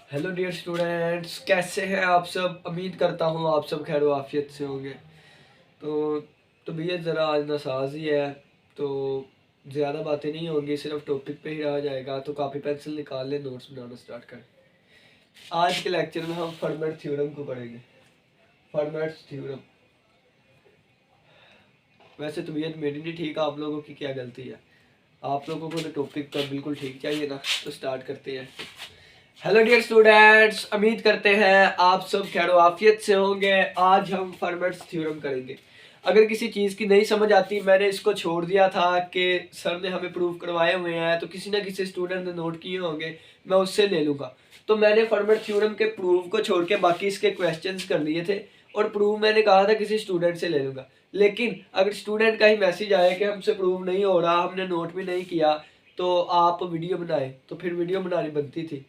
Hello dear students, कैसे हैं आप सब। उम्मीद करता हूँ आप सब खैर आफियत से होंगे। तो तबीयत ज़रा आज नासाज ही है, तो ज़्यादा बातें नहीं होंगी, सिर्फ टॉपिक पे ही रहा जाएगा। तो कापी पेंसिल निकाल लें, नोट्स बनाना स्टार्ट करें। आज के लेक्चर में हम फॉर्मेट थ्योरम को पढ़ेंगे। Format theorem. वैसे तबीयत मेरी नहीं ठीक, आप लोगों की क्या गलती है। आप लोगों को तो टॉपिक का बिल्कुल ठीक चाहिए ना। तो स्टार्ट करते हैं। हेलो डियर स्टूडेंट्स, उम्मीद करते हैं आप सब खैर आफियत से होंगे। आज हम फॉर्मेट्स थ्योरम करेंगे। अगर किसी चीज़ की नहीं समझ आती, मैंने इसको छोड़ दिया था कि सर ने हमें प्रूफ करवाए हुए हैं, तो किसी ना किसी स्टूडेंट ने नोट किए होंगे, मैं उससे ले लूँगा। तो मैंने फॉर्मेट थ्योरम के प्रूफ को छोड़ के बाकी इसके क्वेश्चंस कर लिए थे, और प्रूफ मैंने कहा था किसी स्टूडेंट से ले लूँगा। लेकिन अगर स्टूडेंट का ही मैसेज आया कि हमसे प्रूफ नहीं हो रहा, हमने नोट भी नहीं किया, तो आप वीडियो बनाए, तो फिर वीडियो बनानी बनती थी।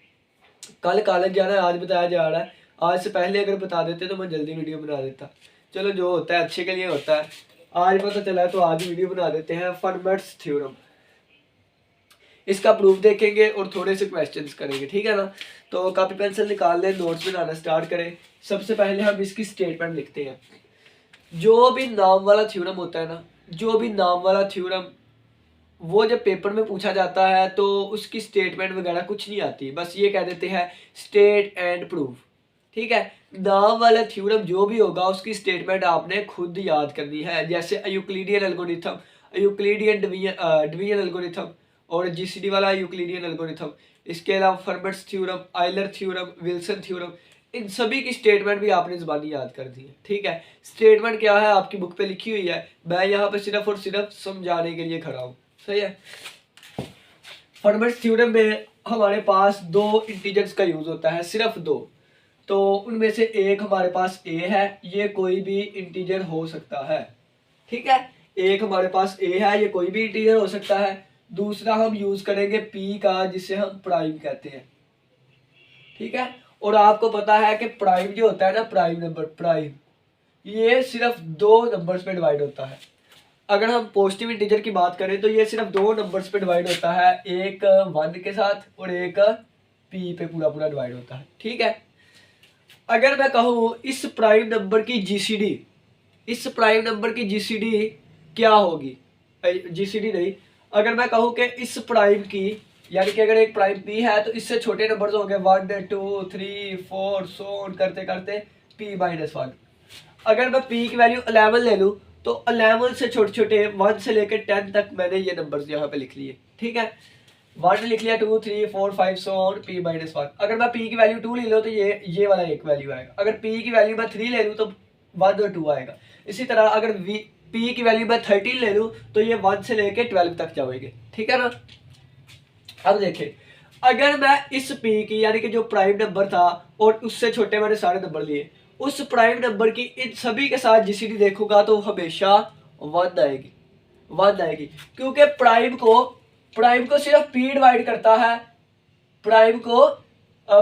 कल कॉलेज जाना है, आज बताया जा रहा है। आज से पहले अगर बता देते तो मैं जल्दी वीडियो बना देता। चलो, जो होता है अच्छे के लिए होता है। आज पता चला है तो आज वीडियो बना देते हैं। फॉर्मेट्स थ्योरम, इसका प्रूफ देखेंगे और थोड़े से क्वेश्चंस करेंगे, ठीक है ना। तो कॉपी पेंसिल निकाल लें, नोट्स बनाना स्टार्ट करें। सबसे पहले हम इसकी स्टेटमेंट लिखते हैं। जो भी नाम वाला थ्योरम होता है ना, जो भी नाम वाला थ्योरम, वो जब पेपर में पूछा जाता है तो उसकी स्टेटमेंट वगैरह कुछ नहीं आती, बस ये कह देते हैं स्टेट एंड प्रूफ। ठीक है। नाम वाला थ्योरम जो भी होगा उसकी स्टेटमेंट आपने खुद याद करनी है, जैसे Euclidean algorithm, Euclidean division algorithm, और जीसीडी वाला यूक्लिडियन एल्गोरिथम। इसके अलावा Fermat's theorem, Euler theorem, Wilson theorem, इन सभी की स्टेटमेंट भी आपने ज़बानी याद कर दी है। ठीक है। स्टेटमेंट क्या है आपकी बुक पे लिखी हुई है, मैं यहाँ पे सिर्फ और सिर्फ समझाने के लिए खड़ा हूँ। सही है। फॉर्मेट्स थ्योरम में हमारे पास दो इंटीजर्स का यूज होता है, सिर्फ दो। तो उनमें से एक हमारे पास ए है, ये कोई भी इंटीजर हो सकता है। ठीक है। एक हमारे पास ए है, ये कोई भी इंटीजर हो सकता है। दूसरा हम यूज करेंगे पी का, जिसे हम प्राइम कहते हैं। ठीक है। और आपको पता है कि प्राइम जो होता है ना, प्राइम नंबर, प्राइम, ये सिर्फ दो नंबर्स में डिवाइड होता है। अगर हम पॉजिटिव इंटीजर की बात करें तो ये सिर्फ दो नंबर्स पे डिवाइड होता है, एक 1 के साथ और एक पी पे पूरा पूरा डिवाइड होता है। ठीक है। अगर मैं कहूँ इस प्राइम नंबर की जीसीडी, इस प्राइम नंबर की जीसीडी क्या होगी, जीसीडी नहीं, अगर मैं कहूँ कि इस प्राइम की, यानी कि अगर एक प्राइम पी है तो इससे छोटे नंबर्स होंगे 1 2 3 4 सो ऑन करते करते p-1। अगर मैं p की वैल्यू 11 ले लूँ तो 11 से छोटे छोटे 1 से लेकर 10 तक मैंने ये नंबर्स यहाँ पे लिख लिए। ठीक है। 1 लिख लिया, 2 3 4 5 सो ऑन p-1। अगर मैं p की वैल्यू 2 ले लो तो ये वाला एक वैल्यू आएगा। अगर p की वैल्यू मैं 3 ले लूँ तो 1 और 2 आएगा। इसी तरह अगर p की वैल्यू मैं 13 ले लूँ तो ये 1 से लेके 12 तक जाएंगे। ठीक है ना। अब देखें, अगर मैं इस p की, यानी कि जो प्राइम नंबर था और उससे छोटे मैंने सारे नंबर लिए, उस प्राइम नंबर की इन सभी के साथ जीसीडी देखूंगा तो हमेशा 1 आएगी, 1 आएगी। क्योंकि प्राइम को सिर्फ p डिवाइड करता है। प्राइम को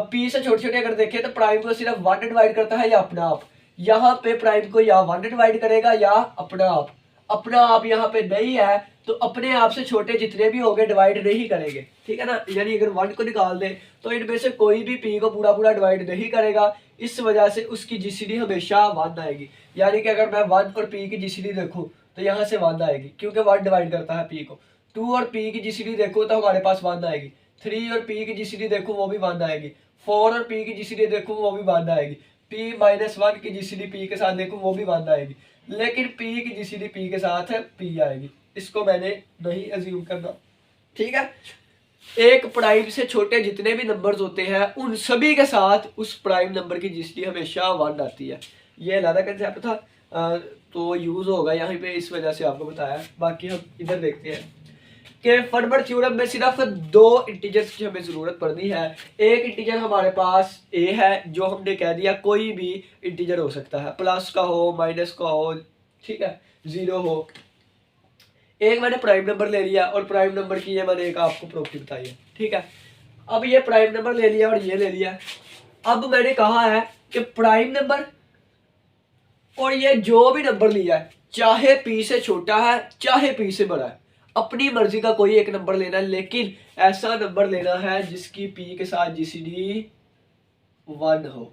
p से छोटे छोटे अगर देखें तो प्राइम को सिर्फ 1 डिवाइड करता है या अपना आप। यहाँ पे प्राइम को या 1 डिवाइड करेगा या अपना आप। अपना आप यहाँ पे नहीं है तो अपने आप से छोटे जितने भी होंगे डिवाइड नहीं करेंगे। ठीक है ना। यानी अगर 1 को निकाल दें तो इनमें से कोई भी p को पूरा पूरा डिवाइड नहीं करेगा, इस वजह से उसकी जीसीडी हमेशा 1 आएगी। यानी कि अगर मैं 1 और p की जीसीडी देखूं तो यहाँ से 1 आएगी, क्योंकि 1 डिवाइड करता है p को। 2 और p की जीसीडी देखो तो हमारे पास 1 आएगी। 3 और p की जीसीडी देखो वो भी 1 आएगी। 4 और p की जीसीडी देखो वो भी 1 आएगी। p-1 की जीसीडी p के साथ देखो वो भी 1 आएगी। लेकिन p की जीसीडी p के साथ p आएगी, इसको मैंने नहीं अज्यूम करना। ठीक है। एक प्राइम से छोटे जितने भी नंबर्स होते हैं उन सभी के साथ उस प्राइम नंबर की जीसीडी हमेशा 1 आती है। ये अलग कंसेप्ट था, तो यूज होगा यहाँ पे, इस वजह से आपको बताया। बाकी हम इधर देखते हैं कि फॉर्मेट थ्योरम में सिर्फ दो इंटीजर्स की हमें जरूरत पड़नी है। एक इंटीजर हमारे पास a है, जो हमने कह दिया कोई भी इंटीजर हो सकता है, प्लस का हो, माइनस का हो, ठीक है, 0 हो। एक मैंने प्राइम नंबर ले लिया और प्राइम नंबर की ये मैंने एक आपको प्रॉपर्टी बताई है। ठीक है। अब ये प्राइम नंबर ले लिया और ये ले लिया। अब मैंने कहा है कि प्राइम नंबर और ये जो भी नंबर लिया है, चाहे p से छोटा है चाहे p से बड़ा है, अपनी मर्जी का कोई एक नंबर लेना है, लेकिन ऐसा नंबर लेना है जिसकी p के साथ जीसीडी वन हो,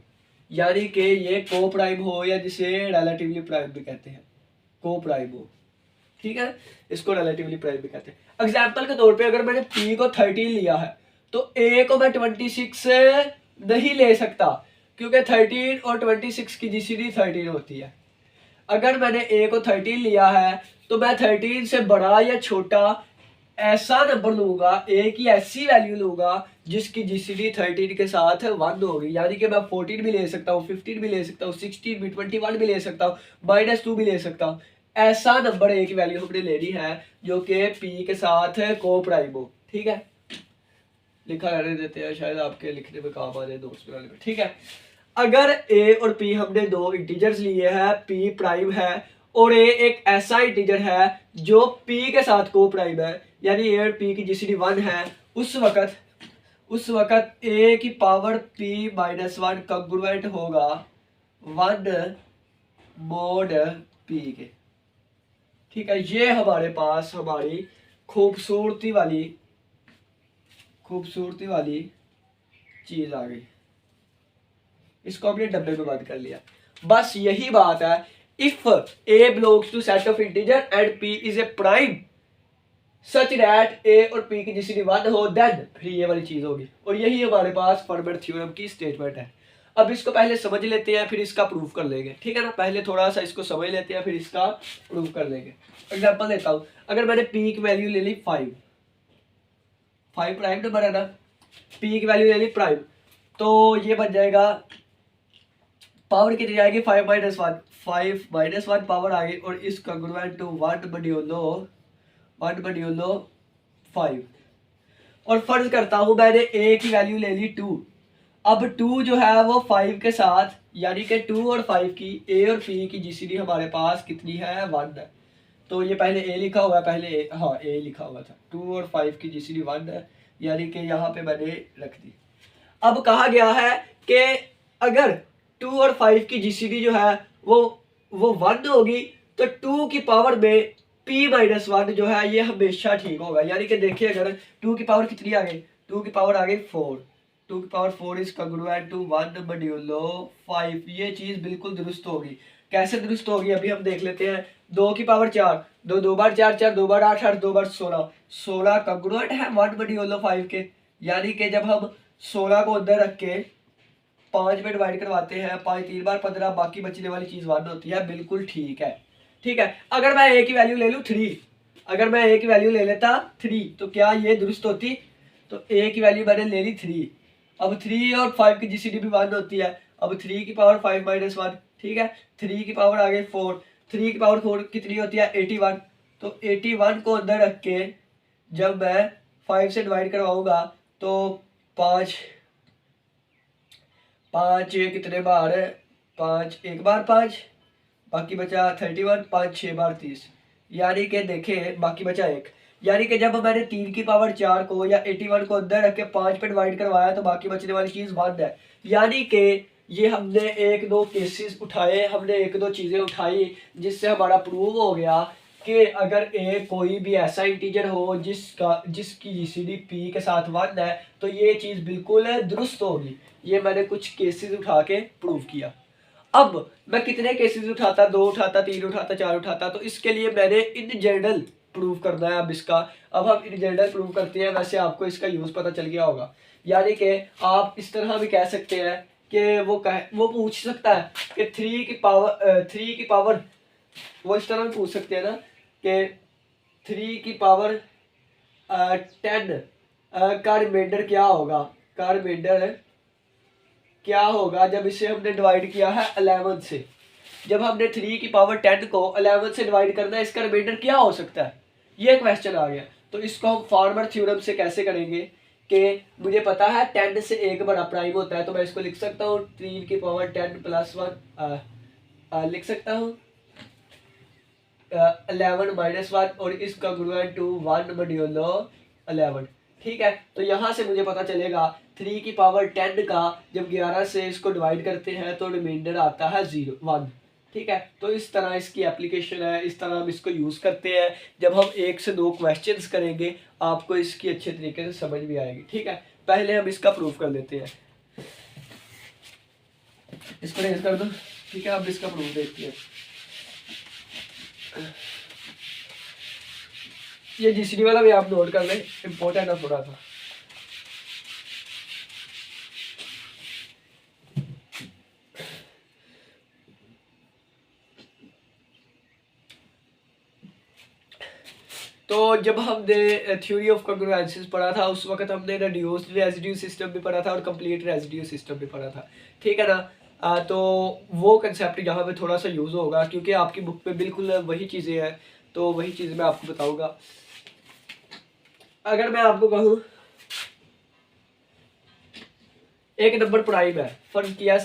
यानी कि ये को प्राइम हो या जिसे रिलेटिवली प्राइम भी कहते हैं, को प्राइम हो, ठीक है, इसको रिलेटिवली प्राइम भी कहते हैं। एग्जाम्पल के तौर पे अगर मैंने P को 13 लिया है तो A को मैं 26 नहीं ले सकता, क्योंकि 13 और 26 की जीसीडी 13 होती है। अगर मैंने A को 13 लिया है तो मैं 13 से बड़ा या छोटा ऐसा नंबर लूंगा, A की ऐसी वैल्यू लूंगा जिसकी जीसीडी 13 के साथ 1 होगी, यानी कि मैं 14 भी ले सकता हूँ, 15 भी ले सकता हूँ, 16 भी, 21 भी ले सकता हूँ, -2 भी ले सकता हूँ। ऐसा नंबर A की वैल्यू हमने लेनी है जो कि P के साथ को प्राइम हो, ठीक है। लिखा रहने देते हैं, शायद आपके लिखने में काम आ जाए नोट्स बनाने में, ठीक है। अगर A और P हमने दो इंटीजर्स लिए हैं, P प्राइम है और A एक ऐसा इंटीजर है जो P के साथ को प्राइम है, यानी A और P की जीसीडी 1 है, उस वक्त A की पावर P-1 कंग्रुएंट होगा 1 mod P के, ठीक है। ये हमारे पास हमारी खूबसूरती वाली चीज आ गई, इसको हमने डब्बे में बंद कर लिया। बस यही बात है, if A belongs to set of integer and P is a prime such that A और P की जीसीडी 1 हो, देन फिर ये वाली चीज होगी, और यही हमारे पास फर्बर थ्योरम की स्टेटमेंट है। अब इसको पहले समझ लेते हैं, फिर इसका प्रूफ कर लेंगे, ठीक है ना। पहले थोड़ा सा इसको समझ लेते हैं, फिर इसका प्रूफ कर लेंगे। एग्जांपल देता हूं, अगर मैंने P की वैल्यू ले ली 5 प्राइम नंबर है ना, P की वैल्यू ले ली प्राइम, तो ये बन जाएगा, पावर कितनी आएगी 5 - 1 पावर आ गई, और इस कंग्रुएंट टू 1 मॉड्यूलो 5। और फर्ज करता हूं मैंने A की वैल्यू ले ली 2, अब 2 जो है वो 5 के साथ, यानी कि 2 और 5 की A और P की जीसीडी हमारे पास कितनी है 1 है। तो ये पहले A लिखा हुआ है, पहले A लिखा हुआ था, 2 और 5 की जीसीडी 1 है, यानी कि यहाँ पे मैंने रख दी। अब कहा गया है कि अगर 2 और 5 की जीसीडी जो है वो 1 होगी तो 2 की पावर में P-1 जो है ये हमेशा ठीक होगा, यानी कि देखिए अगर 2 की पावर कितनी आ गई, 2 की पावर आ गई 4, 2 की power 4 is congruent to 1 modulo 5, ये चीज बिल्कुल दुरुस्त होगी। कैसे दुरुस्त होगी अभी हम देख लेते हैं। 2 की पावर 4, 2 बार 4 4, 2 बार 8 8, 2 बार 16 कंग्रुएंट है 1 मॉड्यूलो 5 के, यानी कि जब हम 16 को अंदर रख के 5 में डिवाइड करवाते हैं, 5 3 बार 15, बाकी बचने वाली चीज 1 होती है, बिल्कुल ठीक है, ठीक है। अगर मैं A की वैल्यू ले लूं 3, अगर मैं A की वैल्यू ले लेता 3 तो क्या ये दुरुस्त होती, तो A की वैल्यू मैंने ले ली 3, अब 3 और 5 की जीसीडी भी 1 होती है, अब 3 की पावर 5 - 1, ठीक है, 3 की पावर आ गई 4, 3 की पावर 4 कितनी होती है 81, तो 81 को अंदर रख के जब मैं 5 से डिवाइड करवाऊंगा तो 5 कितने बार, 5 एक बार 5, बाकी बचा 31, 5 6 बार 30, यानी कि देखें बाकी बचा 1, यानी कि जब मैंने 3 की पावर 4 को या 81 को अंदर रख के 5 पे डिवाइड करवाया तो बाकी बचने वाली चीज 1 है। यानी कि ये हमने 1-2 केसेस उठाए, हमने 1-2 चीजें उठाई जिससे हमारा प्रूव हो गया कि अगर A कोई भी ऐसा इंटीजर हो जिसकी जीसीडी P के साथ 1 है तो ये चीज बिल्कुल दुरुस्त होगी। ये मैंने कुछ केसेस उठा के प्रूव किया। अब मैं कितने केसेस उठाता, 2 उठाता, 3 उठाता, 4 उठाता, तो इसके लिए मैंने इन जनरल प्रूव करना है। अब इसका अब हम इन जनरल प्रूव करते हैं। वैसे आपको इसका यूज पता चल गया होगा, यानी कि आप इस तरह भी कह सकते हैं कि वो पूछ सकता है कि 3 की पावर वो इस तरह भी पूछ सकते हैं ना कि 3 की पावर 10 का रिमाइंडर क्या होगा, का रिमाइंडर क्या होगा जब इसे हमने डिवाइड किया है 11 से। जब हमने 3 की पावर 10 को 11 से डिवाइड करना है, इसका रिमाइंडर क्या हो सकता है, ये क्वेश्चन आ गया। तो इसको हम फॉर्मर थ्योरम से कैसे करेंगे कि मुझे पता है 10 से 1 बड़ा प्राइम होता है, तो मैं इसको लिख सकता हूँ 3 की पावर 10 + 1 लिख सकता हूँ 11 - 1 और इसका कंग्रुएंट टू 1 मॉड्यूलो 11, ठीक है। तो यहाँ से मुझे पता चलेगा 3 की पावर 10 का जब 11 से इसको डिवाइड करते हैं तो रिमाइंडर आता है 1, ठीक है। तो इस तरह इसकी एप्लीकेशन है, इस तरह हम इसको यूज़ करते हैं। जब हम 1 से 2 क्वेश्चंस करेंगे आपको इसकी अच्छे तरीके से समझ भी आएगी, ठीक है। पहले हम इसका प्रूफ कर लेते हैं। इसको रेज कर दो, ठीक है। अब इसका प्रूफ देखते हैं। ये जीसीडी वाला भी आप नोट कर लें, इम्पोर्टेंट है थोड़ा सा। तो जब हमने थ्योरी ऑफ कॉन्ग्रुएंसेस पढ़ा था उस वक्त हमने रिड्यूस्ड रेजिड्यू सिस्टम भी पढ़ा था और कंप्लीट रेजिड्यू सिस्टम भी पढ़ा था, ठीक है ना। तो वो कंसेप्ट यहाँ पे थोड़ा सा यूज़ होगा क्योंकि आपकी बुक पे बिल्कुल वही चीज़ें हैं, तो वही चीज़ मैं आपको बताऊंगा। अगर मैं आपको कहूँ एक नंबर प्राइम है, फर्ज किया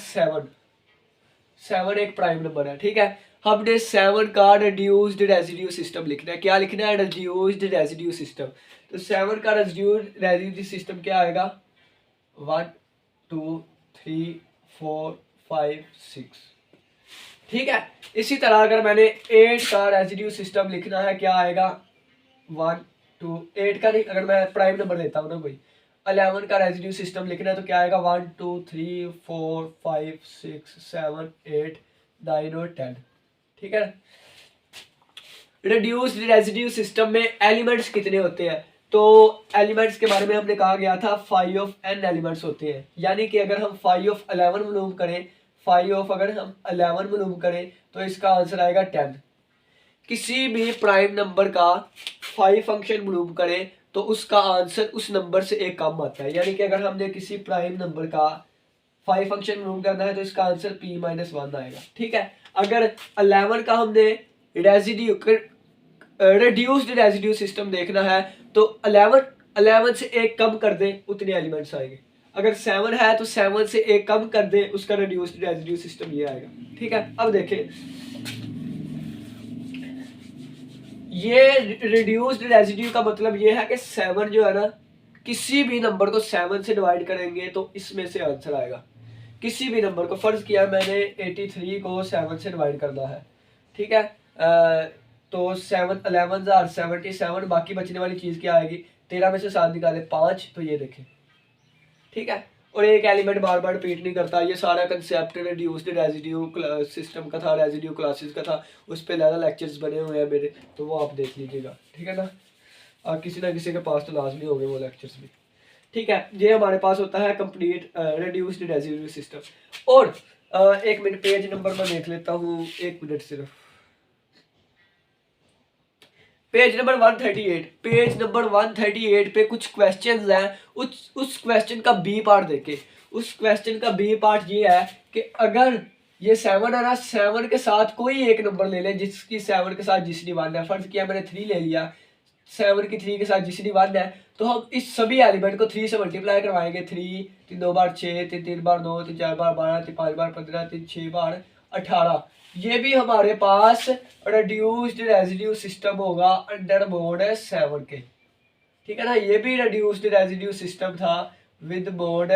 7 एक प्राइम नंबर है, ठीक है। हमने 7 का रिड्यूस्ड रेजिड्यू सिस्टम लिखना है। क्या लिखना है? Reduced residue system. तो 7 का रिड्यूस्ड रेजिड्यू सिस्टम क्या आएगा? 1 2 3 4 5 6, ठीक है। इसी तरह अगर मैंने 8 का रेजिड्यू सिस्टम लिखना है, क्या आएगा? 1 2 8 का नहीं, अगर मैं प्राइम नंबर लेता हूँ ना कोई, 11 का रेजिड्यू सिस्टम लिखना है तो क्या आएगा? 1 2 3 4 5 6 7 8 9 और 10, ठीक है। रिड्यूस्ड रेजिड्यू सिस्टम में एलिमेंट्स कितने होते हैं? तो एलिमेंट्स के बारे में हमने कहा गया था 5 ऑफ n एलिमेंट्स होते हैं, यानी कि अगर हम 5 ऑफ 11 मालूम करें, 5 ऑफ अगर हम 11 मालूम करें तो इसका आंसर आएगा 10। किसी भी प्राइम नंबर का 5 फंक्शन मालूम करें तो उसका आंसर उस नंबर से एक कम आता है, यानी कि अगर हमने किसी प्राइम नंबर का 5 फंक्शन मालूम करना है तो इसका आंसर p-1 आएगा, ठीक है। अगर 11 का हमने रेजिड्यू रिड्यूस्ड रेजिड्यू सिस्टम देखना है तो 11 से एक कम कर दें उतने एलिमेंट्स आएंगे। अगर 7 है तो 7 से एक कम कर दें, उसका रिड्यूस्ड रेजिड्यू सिस्टम ये आएगा, ठीक है। अब देखें, ये रिड्यूस्ड रेजिड्यू का मतलब ये है कि 7 जो है ना, किसी भी नंबर को 7 से डिवाइड करेंगे तो इसमें से आंसर आएगा। किसी भी नंबर को, फर्ज किया मैंने 83 को 7 से डिवाइड करना है, ठीक है। तो 7 11 77, बाकी बचने वाली चीज़ क्या आएगी? 13 में से 7 निकाले 5, तो ये देखें, ठीक है। और एक एलिमेंट बार बार रिपीट नहीं करता। ये सारा कंसेप्ट रिड्यूस्ड रेजिड्यू सिस्टम का था, रेजिड्यू क्लासेस का था, उस पर ज़्यादा लेक्चर्स बने हुए हैं मेरे, तो वो आप देख लीजिएगा, ठीक है ना। किसी ना किसी के पास तो लाजमी होंगे वो लेक्चर्स भी, ठीक है। ये हमारे पास होता है कंप्लीट रिड्यूस्ड रेजिड्यू सिस्टम। और एक मिनट, पेज नंबर मैं देख लेता हूँ, एक मिनट सिर्फ। पेज नंबर 138, पेज नंबर 138 पे कुछ क्वेश्चंस हैं। उस क्वेश्चन का बी पार्ट देखे। उस क्वेश्चन का बी पार्ट ये है कि अगर ये 7 है ना, 7 के साथ कोई एक नंबर ले लें जिसकी 7 के साथ जीसीडी 1 है। फर्ज किया मैंने 3 ले लिया, 7 की 3 के साथ जीसीडी 1 है, तो हम इस सभी एलिमेंट को 3 से मल्टीप्लाई करवाएंगे। 3 3 2 बार 6, 3 3 बार 9, 3 4 बार 12, 3 5 बार 15, 3 6 बार 18। ये भी हमारे पास रिड्यूस्ड रेजिड्यू सिस्टम होगा अंडर मोड 7 के, ठीक है ना। ये भी रिड्यूस्ड रेजिड्यू सिस्टम था विद मोड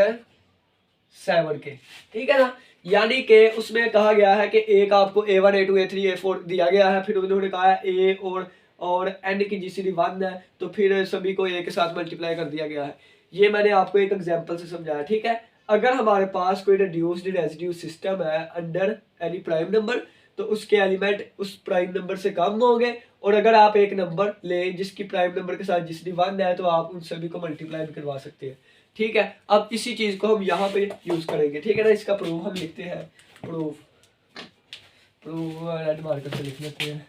7 के, ठीक है ना। यानी कि उसमें कहा गया है कि एक आपको A1 A2 A3 A4 दिया गया है, फिर उन्होंने कहा है A और n की जीसीडी 1 है, तो फिर सभी को A के साथ मल्टीप्लाई कर दिया गया है। ये मैंने आपको एक एग्जांपल से समझाया, ठीक है। अगर हमारे पास कोई रिड्यूस्ड रेजिड्यू सिस्टम है अंडर एनी प्राइम नंबर, तो उसके एलिमेंट उस प्राइम नंबर से कम होंगे, और अगर आप एक नंबर ले जिसकी प्राइम नंबर के साथ जीसीडी 1 है तो आप उन सभी को मल्टीप्लाई भी करवा सकते हैं, ठीक है। अब इसी चीज को हम यहाँ पे यूज करेंगे, ठीक है ना। इसका प्रूफ हम लिखते हैं, प्रूफ रेड मार्कर से लिख लेते हैं,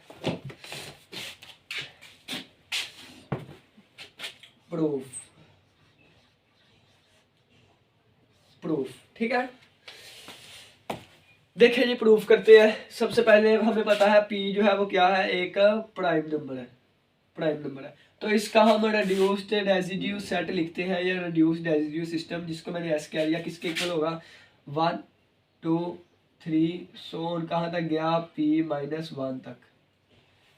प्रूफ, ठीक है। देखिए जी, प्रूफ करते हैं। सबसे पहले हमें पता है P जो है वो क्या है? एक प्राइम नंबर है, प्राइम नंबर है। तो इसका हम रिड्यूस्ड रेजिड्यू सेट लिखते हैं, या रिड्यूस्ड रेजिड्यू सिस्टम, जिसको मैंने एस कह लिया, किसके इक्वल होगा? 1 2 3 सो कहाँ तक गया? P-1 तक,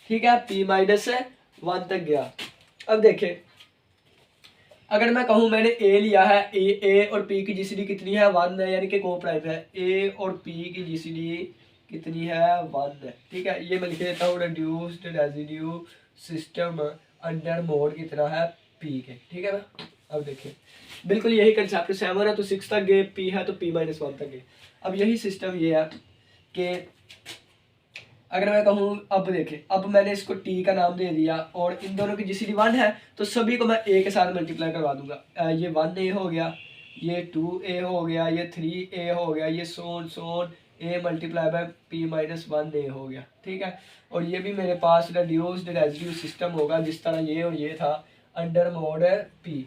ठीक है। P-1 तक गया। अब देखें, अगर मैं कहूँ मैंने A लिया है, A और P की जीसीडी कितनी है? 1 है, यानी कि को प्राइम है। A और P की जीसीडी कितनी है? 1 है, ठीक है। ये मैं लिख देता हूँ reduced residue system under mode कितना है? P के, ठीक है ना। अब देखिए बिल्कुल यही कंसेप्ट, 7 है तो 6 तक गए, p है तो p-1 तक गए। अब यही सिस्टम ये है कि अगर मैं कहूँ, अब देखिए अब मैंने इसको t का नाम दे दिया और इन दोनों की जीसीडी 1 है तो सभी को मैं a के साथ मल्टीप्लाई करवा दूंगा। ये 1a हो गया, ये 2a हो गया, ये 3a हो गया, ये सोन a मल्टीप्लाई बाय p-1a हो गया। ठीक है, और ये भी मेरे पास रिड्यूस्ड रेजिड्यू सिस्टम होगा जिस तरह ये और ये था अंडर मोड p।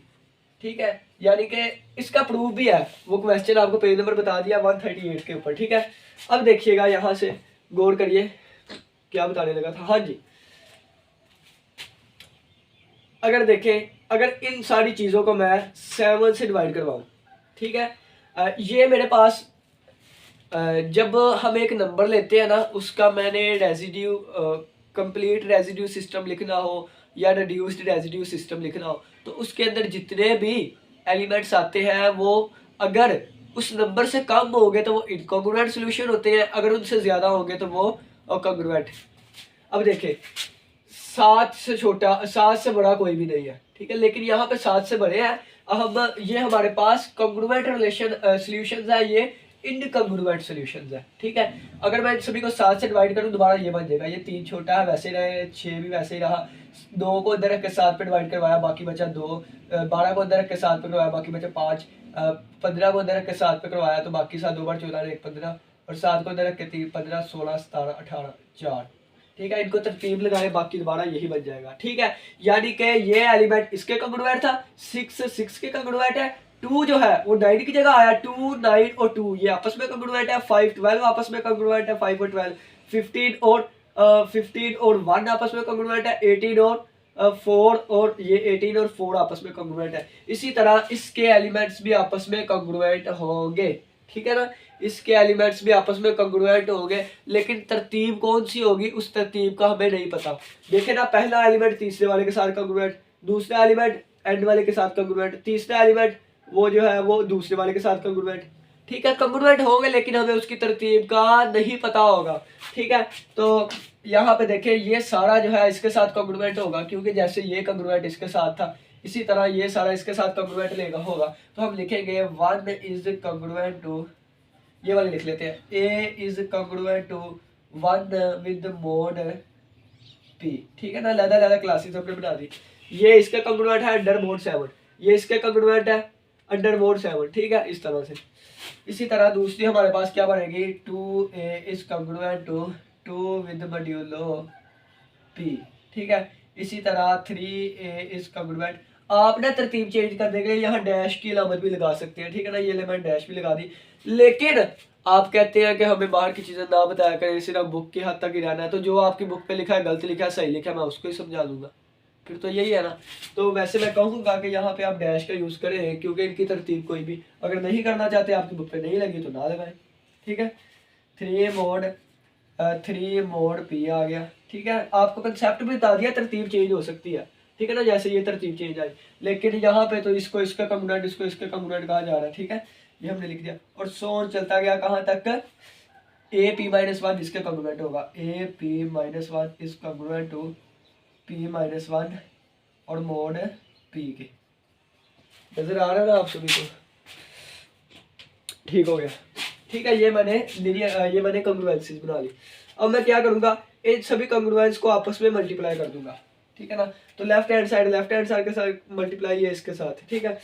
ठीक है, यानी कि इसका प्रूफ भी है, वो क्वेश्चन आपको पेज नंबर बता दिया 138 के ऊपर। ठीक है, अब देखिएगा यहाँ से गौर करिए क्या बताने लगा था। हाँ जी, अगर देखें, अगर इन सारी चीज़ों को मैं 7 से डिवाइड करवाऊँ, ठीक है, ये मेरे पास जब हम एक नंबर लेते हैं ना, उसका मैंने रेजिड्यू कंप्लीट रेजिड्यू सिस्टम लिखना हो या रिड्यूस्ड रेजिड्यू सिस्टम लिखना हो, तो उसके अंदर जितने भी एलिमेंट्स आते हैं वो अगर उस नंबर से कम होंगे तो वो इनकॉन्ग्रुएंट सॉल्यूशन होते हैं, अगर उनसे ज़्यादा होंगे तो वो कॉन्ग्रुएंट। अब देखिए 7 से छोटा, 7 से बड़ा कोई भी नहीं है, ठीक है, लेकिन यहाँ पे 7 से बड़े हैं। अब ये हमारे पास कॉन्ग्रुएंट रिलेशन सॉल्यूशंस है, ये इनकॉन्ग्रुएंट सॉल्यूशंस है। ठीक है, अगर मैं सभी को 7 से डिवाइड करूँ दोबारा ये बन जाएगा, ये 3 छोटा है वैसे ही रहे, 6 भी वैसे ही रहा, 2 को इधर रख के 7 पे डिवाइड करवाया बाकी बचा 2, 12 को इधर रख के 7 पे करवाया बाकी बचा 5, 15 को इधर रख के 7 पे करवाया तो बाकी 7 2 बार 14 1 15, और 7 को इधर रख के 3 15 16 17 18 4। ठीक है, इनको तरतीब लगाए बाकी दोबारा यही बन जाएगा। ठीक है, यानी कि ये एलिमेंट इसके कॉन्ग्रुएंट था, 6 के कॉन्ग्रुएंट है, 2 जो है वो 9 की जगह आया, 2 9 और 2 ये आपस में कॉन्ग्रुएंट है, 5 12 आपस में कॉन्ग्रुएंट है, 5 और 12 15 और 1 आपस में कॉन्ग्रुएंट है, 18 और 4 और ये 18 और 4 आपस में कॉन्ग्रुएंट है। इसी तरह इसके एलिमेंट्स भी आपस में कॉन्ग्रुएंट होंगे। ठीक है ना, इसके एलिमेंट्स भी आपस में कॉन्ग्रुएंट होंगे, लेकिन तरतीब कौन सी होगी उस तरतीब का हमें नहीं पता। देखे ना, पहला एलिमेंट तीसरे वाले के साथ कॉन्ग्रुएंट, दूसरा एलिमेंट एंड वाले के साथ कॉन्ग्रुएंट, तीसरा एलिमेंट वो जो है वो दूसरे वाले के साथ कॉन्ग्रुएंट। ठीक है, कॉन्ग्रुएंट होंगे लेकिन हमें उसकी तरतीब का नहीं पता होगा। ठीक है, तो यहाँ पे देखें ये सारा जो है इसके साथ कॉन्ग्रुएंट होगा, क्योंकि जैसे ये कॉन्ग्रुएंट इसके साथ था इसी तरह ये सारा इसके साथ कॉन्ग्रुएंट लेगा होगा, तो हम लिखेंगे 1 इज कॉन्ग्रुएंट टू, ये वाले लिख लेते हैं, a is congruent to 1 with mod p। ठीक है ना, अलग क्लासेस हमने बना दी। ये इसका कॉन्ग्रुएंट है अंडर मोड 7, ये इसके कॉन्ग्रुएंट है अंडर मोड 7। ठीक है, इस तरह से। इसी तरह दूसरी हमारे पास क्या बनेगी, 2a is congruent to 2 with modulo p। ठीक है, इसी तरह 3a इज कॉन्ग्रुएंट। आपने तरतीब चेंज कर देंगे, यहाँ डैश की अलामत भी लगा सकते हैं। ठीक है ना, ये मैंने डैश भी लगा दी, लेकिन आप कहते हैं कि हमें बाहर की चीज़ें ना बताया करें, सिर्फ बुक की हद तक ही रहना है, तो जो आपकी बुक पे लिखा है गलत लिखा है सही लिखा है मैं उसको ही समझा दूंगा, फिर तो यही है ना। तो वैसे मैं कहूँगा कि यहाँ पे आप डैश का यूज़ करें, क्योंकि इनकी तरतीब कोई भी अगर नहीं करना चाहते, आपकी बुक पे नहीं लगी तो ना लगाएं। ठीक है, 3 मोड p आ गया। ठीक है, आपको कंसेप्ट भी बता दिया, तरतीब चेंज हो सकती है। ठीक है ना, जैसे ये तरतीब चेंज आई, लेकिन यहाँ पे तो इसको इसका कॉन्ग्रुएंट इसको इसके कॉन्ग्रुएंट कहा जा रहा है। ठीक है, ये हमने लिख दिया, और सोन चलता गया कहाँ तक, a p-1 इसके कॉन्ग्रुएंट होगा, a p-1 is congruent to p-1 और मोड p के। नजर आ रहा है ना आप सभी को? ठीक हो गया। ठीक है, ये मैंने कॉन्ग्रुएंसीज बना ली। अब मैं क्या करूंगा, इन सभी कॉन्ग्रुएंस को आपस में मल्टीप्लाई कर दूंगा। ठीक है ना, तो लेफ्ट हैंड साइड के साथ मल्टीप्लाई है इसके साथ। ठीक है,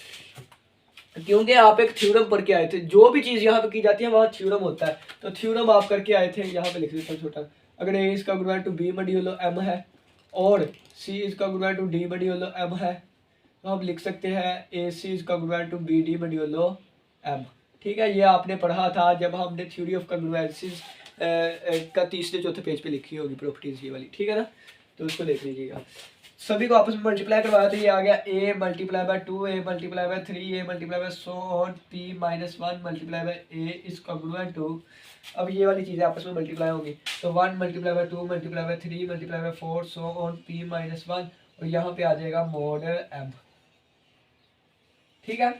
क्योंकि आप एक थ्योरम पढ़ के आए थे, जो भी चीज यहाँ पे की जाती है वहाँ थ्योरम होता है, तो थ्योरम आप करके आए थे। यहाँ पे लिख देता हूँ छोटा, अगर a is congruent to b modulo m है और c is congruent to d modulo m है, तो हम लिख सकते हैं ac is congruent to bd modulo m। ठीक है, ये आपने पढ़ा था जब हमने थ्योरी ऑफ कॉन्ग्रुएंसीज का तीसरे चौथे पेज पे लिखी होगी प्रॉपर्टीज ये वाली। ठीक है ना, तो उसको देख लीजिएगा। सभी को आपस में मल्टीप्लाई करवाया तो ये आ गया a multiply by 2 a multiply by 3 a multiply by so on p-1 multiply by a is congruent to, अब ये वाली चीज़ें आपस में मल्टीप्लाई होंगी, तो 1 multiply by 2 multiply by 3 multiply by 4 so on p-1, और यहाँ पे आ जाएगा मोड m। ठीक है,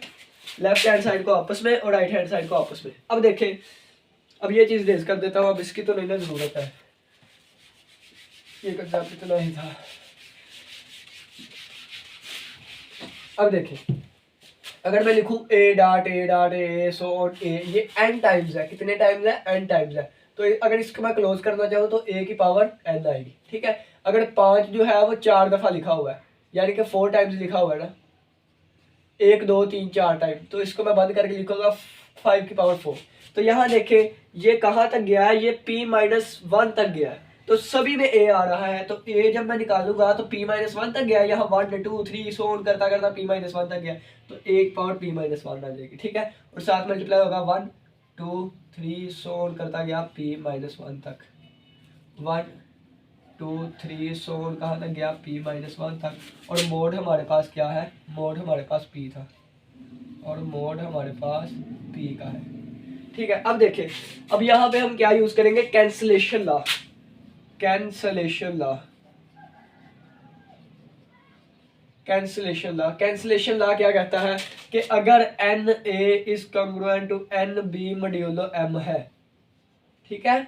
लेफ्ट हैंड साइड को आपस में और राइट हैंड साइड को आपस में। अब देखें, अब ये चीज़ रेज कर देता हूँ, अब इसकी तो नहीं ना जरूरत है, ये कंसेप्ट इतना ही था। अब देखें, अगर मैं लिखूँ ए सो ऑन ए, ये n टाइम्स है। कितने टाइम्स है? n टाइम्स है। तो अगर इसको मैं क्लोज करना चाहूँ तो a की पावर n आएगी। ठीक है, अगर 5 जो है वो 4 दफ़ा लिखा हुआ है, यानी कि 4 टाइम्स लिखा हुआ है ना, 1 2 3 4 टाइम, तो इसको मैं बंद करके लिखूंगा 5 की पावर 4। तो यहाँ देखें ये कहाँ तक गया है? ये p-1 तक गया है। तो सभी में a आ रहा है, तो a जब मैं निकालूंगा तो p-1 तक गया है। यहाँ 1 2 3 सो ऑन करता करता p-1 तक गया, तो a की पावर p-1 आ जाएगी। ठीक है, और साथ मल्टीप्लाई होगा 1 2 3 सो ऑन करता गया p-1 तक, 1 2 3 सो ऑन कहाँ तक गया? p-1 तक। और मोड हमारे पास क्या है? मोड हमारे पास p था, और मोड हमारे पास p का है। ठीक है, अब देखें, अब यहाँ पे हम क्या यूज करेंगे? Cancellation law. Cancellation law, cancellation law, cancellation law क्या कहता है कि अगर N A is congruent to N B modulo M है, ठीक है,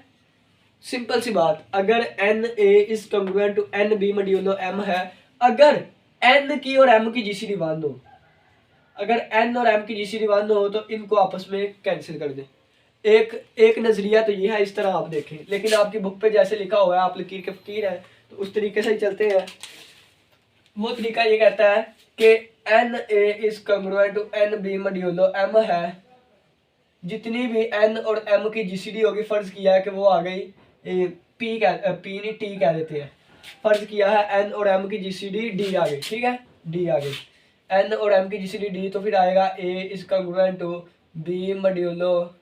सिंपल सी बात, अगर N A is congruent to N B modulo M है, अगर एन की और एम की जीसीडी 1 हो, अगर एन और एम की जीसीडी 1 हो तो इनको आपस में कैंसिल कर दें। एक नजरिया तो ये है, इस तरह आप देखें, लेकिन आपकी बुक पे जैसे लिखा हुआ है, आप लकीर के फकीर हैं तो उस तरीके से ही चलते हैं। वो तरीका ये कहता है कि N A is congruent to N B modulo M है, जितनी भी एन और एम की जीसीडी होगी, फर्ज किया है कि वो आ गई पी नहीं टी कह देते हैं, फर्ज किया है एन और एम की जीसीडी डी आ गई। ठीक है, डी आ गई, एन और एम की जीसीडी डी, तो फिर आएगा A is congruent to B modulo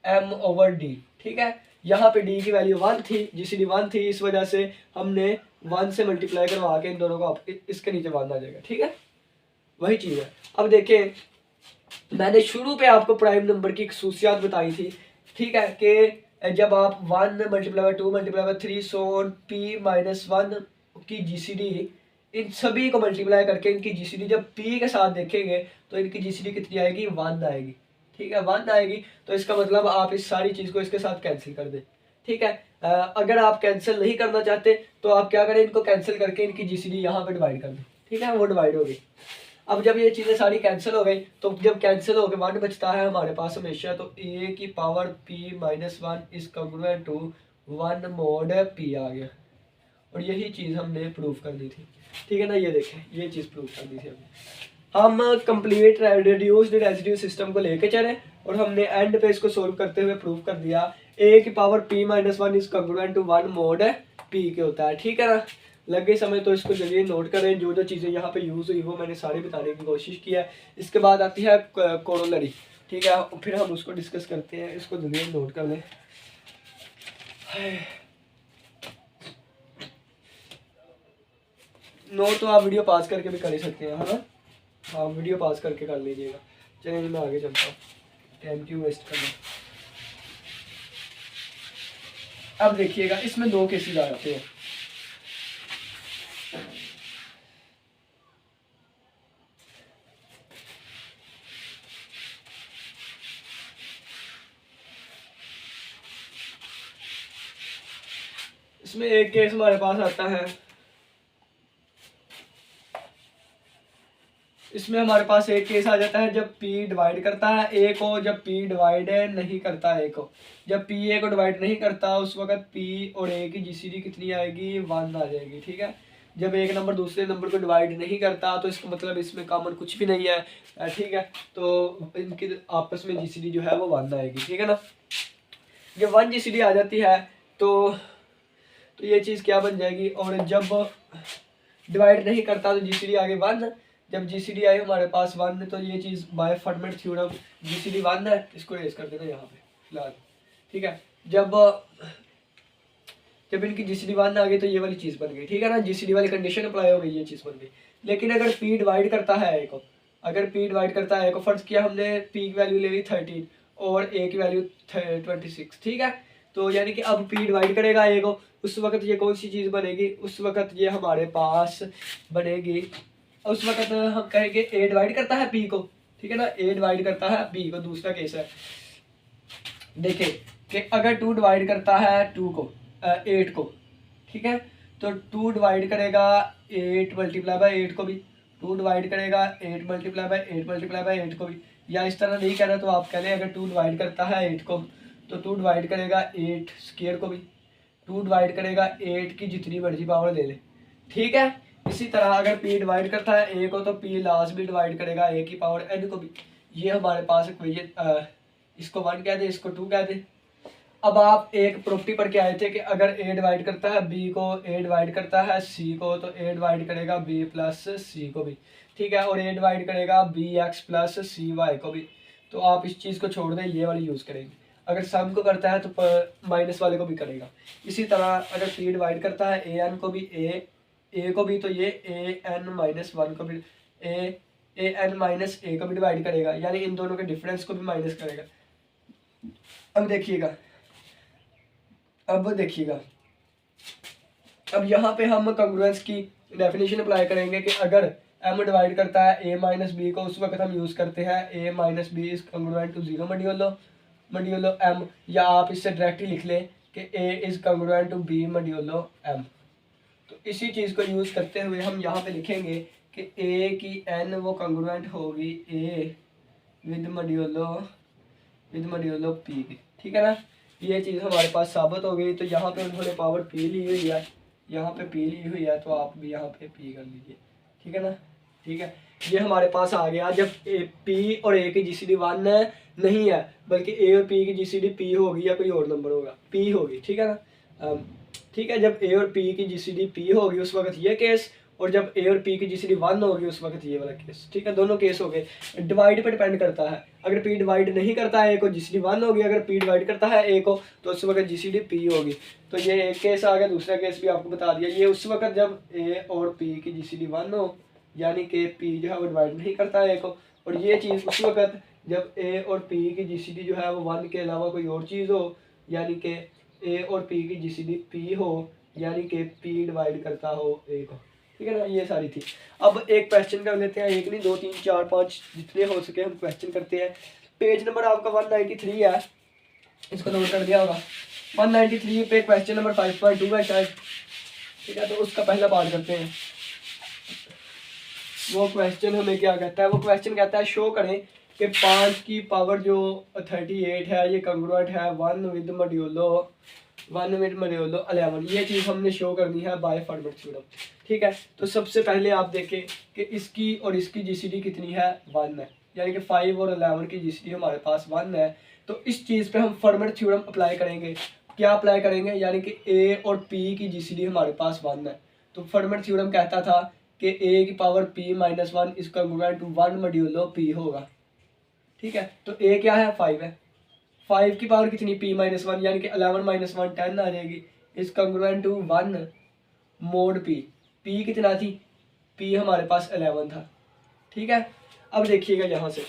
M over D. ठीक है, यहाँ पे डी की वैल्यू 1 थी, जीसीडी 1 थी, इस वजह से हमने 1 से मल्टीप्लाई करवा के इन दोनों को इसके नीचे बांधा जाएगा। ठीक है, वही चीज़ है। अब देखें, मैंने शुरू पे आपको प्राइम नंबर की खसूसियात बताई थी। ठीक है, कि जब आप 1 multiply by 2 multiply by 3 so on p-1 की जीसीडी, इन सभी को मल्टीप्लाई करके इनकी जीसीडी जब p के साथ देखेंगे तो इनकी जीसीडी कितनी आएगी? 1 आएगी। ठीक है, 1 आएगी, तो इसका मतलब आप इस सारी चीज़ को इसके साथ कैंसिल कर दें। ठीक है, अगर आप कैंसिल नहीं करना चाहते तो आप क्या करें? इनको कैंसिल करके इनकी जीसीडी यहाँ पे डिवाइड कर दें। ठीक है, वो डिवाइड होगी। अब जब ये चीज़ें सारी कैंसिल हो गई, तो जब कैंसिल हो गए 1 बचता है हमारे पास हमेशा, तो a की power p-1 is congruent to 1 mod p आ गया, और यही चीज़ हमने प्रूव करनी थी। ठीक है ना, ये देखें, ये चीज़ प्रूव करनी थी हमने। हम कंप्लीट रिड्यूस्ड रेजिड्यू सिस्टम को लेके चले और हमने एंड पे इसको सोल्व करते हुए प्रूव कर दिया a की power p-1 is congruent to 1 mod p के होता है। ठीक है ना, लग गई समझ? तो इसको चलिए नोट करें, जो जो चीज़ें यहाँ पे यूज़ हुई वो मैंने सारी बताने की कोशिश की है। इसके बाद आती है कोरोलरी। ठीक है, फिर हम उसको डिस्कस करते हैं। इसको जल्दी नोट कर लें। नोट तो आप वीडियो पास करके भी कर ही सकते हैं, है ना? आप वीडियो पास करके कर लीजिएगा। चलिए मैं आगे चलता हूँ, टाइम क्यों वेस्ट करना। अब देखिएगा, इसमें 2 केसेस आ जाते हैं। इसमें एक केस हमारे पास आता है, इसमें हमारे पास एक केस आ जाता है जब p डिवाइड करता है a को, जब p डिवाइड नहीं करता a को। जब p a को डिवाइड नहीं करता उस वक्त p और a की जीसीडी कितनी आएगी? 1 आ जाएगी। ठीक है, जब एक नंबर दूसरे नंबर को डिवाइड नहीं करता तो इसका मतलब इसमें कॉमन कुछ भी नहीं है। ठीक है, तो इनकी आपस में जीसीडी जो है वो 1 आएगी। ठीक है ना, जब 1 जीसीडी आ जाती है तो ये चीज़ क्या बन जाएगी? और जब डिवाइड नहीं करता तो जीसीडी आगे 1। जब जीसीडी आई हमारे पास 1, तो ये चीज़ बाय फर्मेट थ्योरम जीसीडी 1 है, इसको रेज कर देना यहाँ पे फिलहाल। ठीक है, जब इनकी जीसीडी 1 आ गई तो ये वाली चीज़ बन गई। ठीक है ना, जीसीडी वाली कंडीशन अप्लाई हो गई, ये चीज़ बन गई। लेकिन अगर p डिवाइड करता है a को, अगर p डिवाइड करता है a को, फर्ज किया हमने p की वैल्यू ले ली 13 और a की वैल्यू 26। ठीक है, तो यानी कि अब p डिवाइड करेगा a को, उस वक्त ये कौन सी चीज़ बनेगी? उस वक्त ये हमारे पास बनेगी, उस वक्त हम कहेंगे a डिवाइड करता है p को। ठीक है ना, a डिवाइड करता है p को। दूसरा केस है, देखिए कि अगर 2 डिवाइड करता है 2 को 8 को, ठीक है, तो 2 डिवाइड करेगा 8 मल्टीप्लाई बाय 8 को भी, 2 डिवाइड करेगा 8 मल्टीप्लाई बाय 8 मल्टीप्लाई बाय 8 को भी, या इस तरह नहीं करना तो आप कह लें अगर 2 डिवाइड करता है 8 को तो 2 डिवाइड करेगा 8 स्क्वायर को भी, 2 डिवाइड करेगा 8 की जितनी मर्जी पावर ले ले, ठीक है। इसी तरह अगर p डिवाइड करता है a को तो p लास्ट भी डिवाइड करेगा a की पावर n को भी। ये हमारे पास इक्वेशन, इसको 1 कह दे, इसको 2 कह दे। अब आप एक प्रॉपर्टी पढ़ के आए थे कि अगर a डिवाइड करता है b को, a डिवाइड करता है c को, तो a डिवाइड करेगा b प्लस c को भी, ठीक है, और a डिवाइड करेगा bx प्लस cy को भी। तो आप इस चीज़ को छोड़ दें, ये वाली यूज़ करेंगे। अगर सम को करता है तो माइनस वाले को भी करेगा। इसी तरह अगर p डिवाइड करता है an को भी, a को भी, तो ये an माइनस 1 को भी, an माइनस a को भी डिवाइड करेगा, यानी इन दोनों के डिफरेंस को भी माइनस करेगा। अब देखिएगा, अब यहाँ पे हम कंग्रुएंस की डेफिनेशन अप्लाई करेंगे कि अगर m डिवाइड करता है a माइनस बी को, उस वक्त हम यूज़ करते हैं a minus B is congruent to 0 modulo m, या आप इससे डायरेक्टली लिख लें कि a is congruent to b modulo m। तो इसी चीज़ को यूज़ करते हुए हम यहाँ पे लिखेंगे कि a की n वो कंग्रुएंट होगी a विद मॉड्यूलो p की, ठीक है ना। ये चीज़ हमारे पास साबित हो गई। तो यहाँ पे उन्होंने पावर p ली हुई है, यहाँ पे p ली हुई है, तो आप भी यहाँ पे p कर लीजिए, ठीक है ना। ठीक है, ये हमारे पास आ गया। जब p और a की जीसीडी 1 नहीं है, बल्कि a और p की जीसीडी p होगी या कोई और नंबर होगा, p होगी, ठीक है ना। ठीक है, जब a और p की जीसीडी p होगी उस वक्त ये केस, और जब a और p की जीसीडी 1 होगी उस वक्त ये वाला केस, ठीक है। दोनों केस हो गए। डिवाइड पे डिपेंड करता है, अगर p डिवाइड नहीं करता है a को जीसीडी 1 होगी, अगर p डिवाइड करता है a को तो उस वक्त जीसीडी p होगी। तो ये एक केस आ गया। दूसरा केस भी आपको बता दिया, ये उस वक्त जब a और p की जीसीडी 1 हो, यानी कि p जो है वो डिवाइड नहीं करता है a को, और ये चीज़ उस वक्त जब a और p की जीसीडी जो है वो 1 के अलावा कोई और चीज़ हो, यानी कि a और p की जीसीडी p हो, यानी कि p डिवाइड करता हो a को, ठीक है ना। ये सारी थी। अब एक क्वेश्चन कर लेते हैं, एक नहीं 2 3 4 5 जितने हो सके हम क्वेश्चन करते हैं। पेज नंबर आपका 193 है, इसको नोट कर दिया होगा। 193 पे क्वेश्चन नंबर 5.2 है शायद, ठीक है। तो उसका पहला पार्ट करते हैं। वो क्वेश्चन हमें क्या कहता है, वो क्वेश्चन कहता है शो करें कि 5 की पावर जो 38 है ये कंग्रुएंट है 1 विद मॉड्यूलो 11। ये चीज़ हमने शो करनी है बाय फॉर्मेट थ्योरम, ठीक है। तो सबसे पहले आप देखें कि इसकी और इसकी जीसीडी कितनी है, 1 है, यानी कि 5 और 11 की जीसीडी हमारे पास 1 है। तो इस चीज़ पे हम फॉर्मेट थ्योरम अप्लाई करेंगे। क्या अप्लाई करेंगे, यानी कि a और p की जीसीडी हमारे पास 1 है। तो फॉर्मेट थ्योरम कहता था कि a की power p minus 1 is congruent to 1 modulo p होगा, ठीक है। तो a क्या है, 5 है। 5 की पावर कितनी, p माइनस 1, यानी कि 11 माइनस 1 10 आ जाएगी, is congruent to 1 mod p। p कितना थी, p हमारे पास 11 था, ठीक है। अब देखिएगा यहाँ से,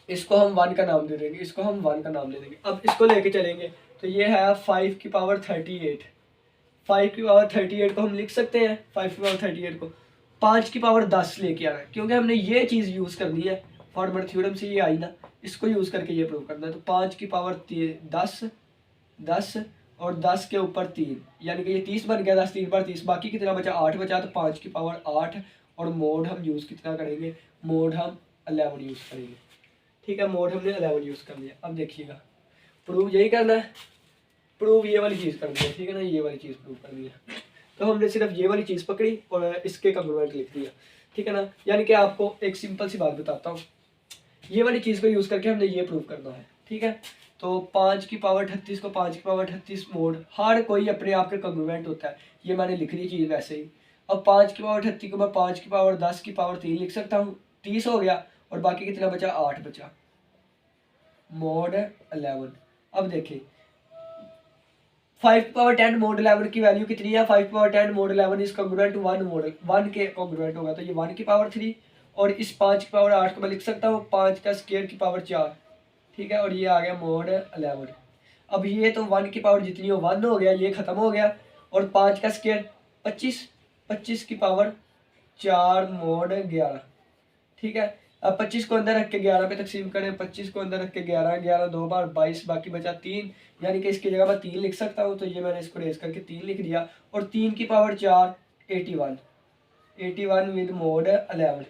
इसको हम 1 का नाम दे देंगे, इसको हम 1 का नाम दे देंगे। अब इसको लेके चलेंगे तो ये है 5 की पावर 38। 5 की पावर 38 को हम लिख सकते हैं, 5 की पावर 38 को 5 की पावर 10 लेके आना है, क्योंकि हमने ये चीज़ यूज़ करनी है। फॉर्मेट थ्योरम से ये आई ना, इसको यूज़ करके ये प्रूव करना है। तो 5 की पावर 10 और 10 के ऊपर 3, यानी कि ये 30 बन गया। 10 3 बार 30, बाकी कितना बचा, 8 बचा। तो 5 की पावर 8, और मोड हम यूज़ कितना करेंगे, मोड हम 11 यूज़ करेंगे, ठीक है। मोड हमने 11 यूज़ कर लिया। अब देखिएगा, प्रूव यही करना है, प्रूव ये वाली चीज़ करनी है, ठीक है ना। ये वाली चीज़ प्रूव करनी है, तो हमने सिर्फ ये वाली चीज़ पकड़ी और इसके कंग्रुएंट लिख दिया, ठीक है ना। यानी कि आपको एक सिंपल सी बात बताता हूँ, ये वाली चीज़ को यूज़ करके हमने ये प्रूव करना है, ठीक है। तो 5 की पावर 38 को 5 की पावर 38 मोड, हर कोई अपने आप के कंग्रुएंट होता है, ये मैंने लिख दी चीज़ वैसे ही। अब 5 की पावर 38 को मैं 5 की पावर 10 की पावर 3 लिख सकता हूँ, 30 हो गया, और बाकी कितना बचा, 8 बचा, मोड 11। अब देखिए 5 की पावर 10 मोड 11 की वैल्यू कितनी है, 5 की power 10 mod 11 is congruent to 1 mod 1 के कंग्रुएंट होगा, तो ये 1 की पावर 3, और इस 5 की पावर 8 को मैं लिख सकता हूँ 5 का स्क्वायर की पावर 4, ठीक है। और ये आ गया मोड 11। अब ये तो 1 की पावर जितनी हो 1 हो गया, ये ख़त्म हो गया, और 5 का स्क्वायर 25 की पावर 4 मोड 11, ठीक है। अब 25 को अंदर रख के 11 पे तकसीम करें, 25 को अंदर रख के 11 2 बार 22, बाकी बचा 3, यानी कि इसकी जगह मैं 3 लिख सकता हूँ। तो ये मैंने इसको रेस करके 3 लिख दिया, और 3 की पावर 4 81, 81 विद मोड 11।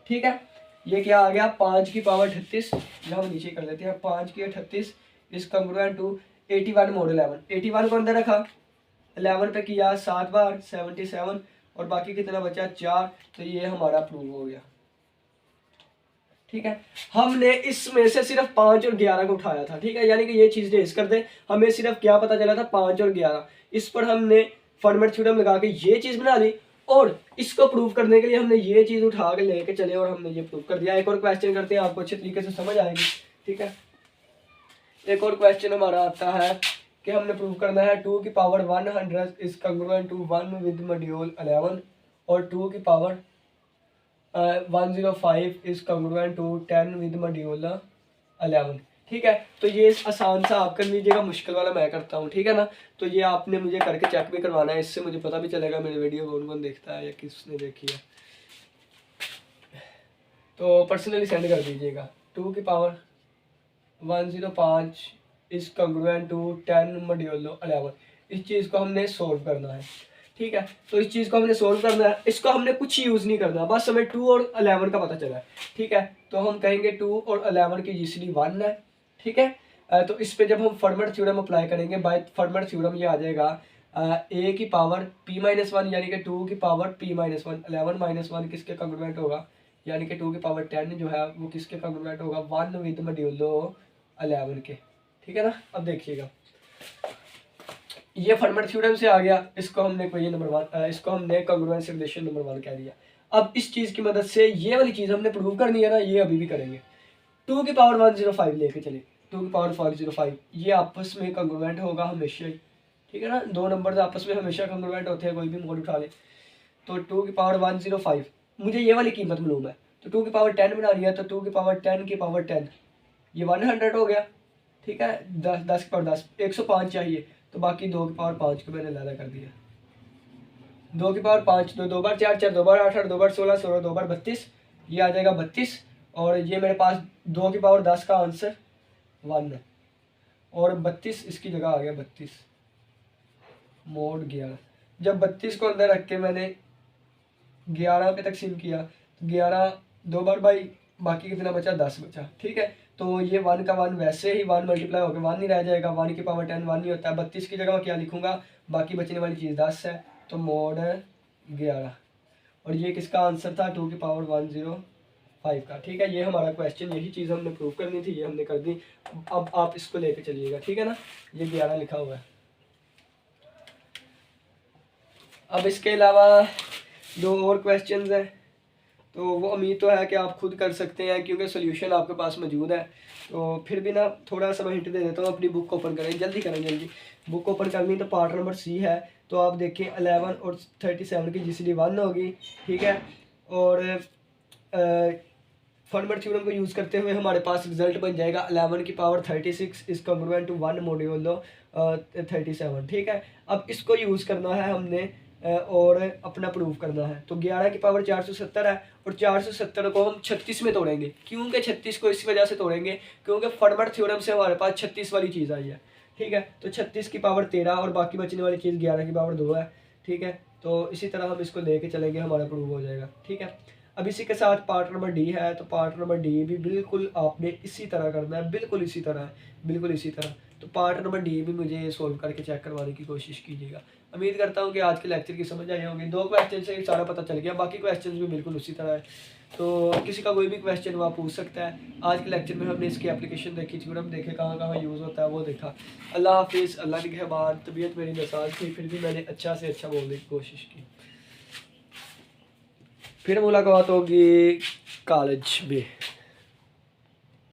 ठीक है, ये क्या आ गया 5 की पावर 38, ये हम नीचे कर लेते हैं 5 की 38 इज कॉन्ग्रुएंट टू 81 मोड 11। 81 को अंदर रखा, 11 पे किया 7 बार 77 और बाकी कितना बचा 4, तो ये हमारा प्रूव हो गया। ठीक है, हमने इसमें से सिर्फ 5 और 11 को उठाया था। ठीक है, यानी कि ये चीज रेस कर दे, हमें सिर्फ क्या पता चला था 5 और 11, इस पर हमने फॉर्मेट थ्योरम लगा के ये चीज बना ली और इसको प्रूव करने के लिए हमने ये चीज उठा के लेके चले और हमने ये प्रूव कर दिया। एक और क्वेश्चन करते हैं, आपको अच्छे तरीके से समझ आएगी। ठीक है, एक और क्वेश्चन हमारा आता है कि हमने प्रूव करना है 2 की power 100 is congruent to 1 with module 11 और 2 की power 105 is congruent to 10 with module 11। ठीक है, तो ये आसान सा आप कर लीजिएगा, मुश्किल वाला मैं करता हूँ। ठीक है ना, तो ये आपने मुझे करके चेक भी करवाना है, इससे मुझे पता भी चलेगा मेरी वीडियो कौन कौन देखता है या किसने देखी है। तो पर्सनली सेंड कर दीजिएगा। 2 की power 105 is congruent to 10 module 11, इस चीज़ को हमने सोल्व करना है। ठीक है, तो इस चीज़ को हमने सोल्व करना है, इसको हमने कुछ यूज़ नहीं करना, बस हमें 2 और 11 का पता चला है। ठीक है, तो हम कहेंगे 2 और 11 की जीसीडी 1 है। ठीक है, तो इस पे जब हम फॉर्मेट थ्योरम अप्लाई करेंगे, बाय फॉर्मेट थ्योरम ये आ जाएगा a की पावर p-1 यानी कि 2 की पावर p-1, 11 -1 किसके कॉन्ग्रुएंट होगा, यानी कि 2 की पावर 10 जो है वो किसके कॉन्ग्रुएंट होगा 1 विद मॉड्यूलो 11 के। ठीक है ना, अब देखिएगा ये फॉर्मेट थ्योरम से आ गया, इसको हमने कोई नंबर 1 इसको हमने कॉन्ग्रुएंस रिलेशन नंबर 1 कह दिया। अब इस चीज़ की मदद से ये वाली चीज़ हमने प्रूव करनी है ना, ये अभी भी करेंगे। 2 की पावर 105 लेके चले, 2 की पावर 505 ये आपस में कॉन्ग्रुएंट होगा हमेशा ही। ठीक है ना, दो नंबर आपस में हमेशा कॉन्ग्रुएंट होते हैं, कोई भी मोड उठा ले। तो 2 की पावर 105 मुझे ये वाली कीमत मालूम है, तो 2 की पावर 10 बना रही है, तो 2 की पावर 10 की पावर 10 ये 100 हो गया। ठीक है, 10 की पावर 10 105 चाहिए, तो बाकी 2 की पावर 5 को मैंने अलग कर दिया। 2 की पावर 5 2 बार 4 4 2 बार 8 8 2 बार 16 16 2 बार 32, ये आ जाएगा 32 और ये मेरे पास 2 की पावर 10 का आंसर 1 है और 32 इसकी जगह आ गया 32 मोड 11। जब 32 को अंदर रख के मैंने 11 पे तकसीम किया तो 11 2 बार बाई बाकी कितना बचा 10 बचा। ठीक है, तो ये 1 का 1 वैसे ही 1 मल्टीप्लाई होकर 1 नहीं रह जाएगा, 1 की पावर 10 1 नहीं होता है। 32 की जगह मैं क्या लिखूंगा, बाकी बचने वाली चीज़ 10 है, तो मोड 11 और ये किसका आंसर था 2 की पावर 105 का। ठीक है, ये हमारा क्वेश्चन, यही चीज़ हमने प्रूव करनी थी, ये हमने कर दी। अब आप इसको लेके चलिएगा। ठीक है ना, ये 11 लिखा हुआ है। अब इसके अलावा 2 और क्वेश्चंस हैं, तो वो उम्मीद तो है कि आप खुद कर सकते हैं क्योंकि सोल्यूशन आपके पास मौजूद है। तो फिर भी ना थोड़ा सा मैं हिंट दे देता हूँ, अपनी बुक ओपन करें, जल्दी करें जल्दी। बुक ओपन करनी तो पार्ट नंबर सी है, तो आप देखिए 11 और 37 की जीसीडी 1 होगी। ठीक है, और फॉर्मेट थ्योरम को यूज़ करते हुए हमारे पास रिजल्ट बन जाएगा 11 की power 36 is congruent to 1 modulo 37। ठीक है, अब इसको यूज़ करना है हमने और अपना प्रूफ करना है। तो 11 की पावर 470 है और 470 को हम 36 में तोड़ेंगे। क्योंकि 36 को इस वजह से तोड़ेंगे क्योंकि फॉर्मेट थ्योरम से हमारे पास 36 वाली चीज़ आई है। ठीक है, तो 36 की पावर 13 और बाकी बचने वाली चीज़ 11 की पावर 2 है। ठीक है, तो इसी तरह हम इसको लेके चलेंगे, हमारा प्रूफ हो जाएगा। ठीक है, अब इसी के साथ पार्ट नंबर डी है, तो पार्ट नंबर डी भी बिल्कुल आपने इसी तरह करना है, बिल्कुल इसी तरह, बिल्कुल इसी तरह। तो पार्ट नंबर डी भी मुझे सोल्व करके चेक करवाने की कोशिश कीजिएगा। उम्मीद करता हूँ कि आज के लेक्चर की समझ आई होगी। 2 क्वेश्चन से सारा पता चल गया, बाकी क्वेश्चन भी बिल्कुल उसी तरह है। तो किसी का कोई भी क्वेश्चन वो आप पूछ सकता है। आज के लेक्चर में हमने इसकी एप्लीकेशन देखी, थ्योरम देखे, कहाँ कहाँ यूज़ होता है वो देखा। अल्लाह हाफिज़, अल्लाह की रहमान। तबीयत मेरी नासाज थी, फिर भी मैंने अच्छा से अच्छा बोलने की कोशिश की। फिर मुलाकात होगी कॉलेज में।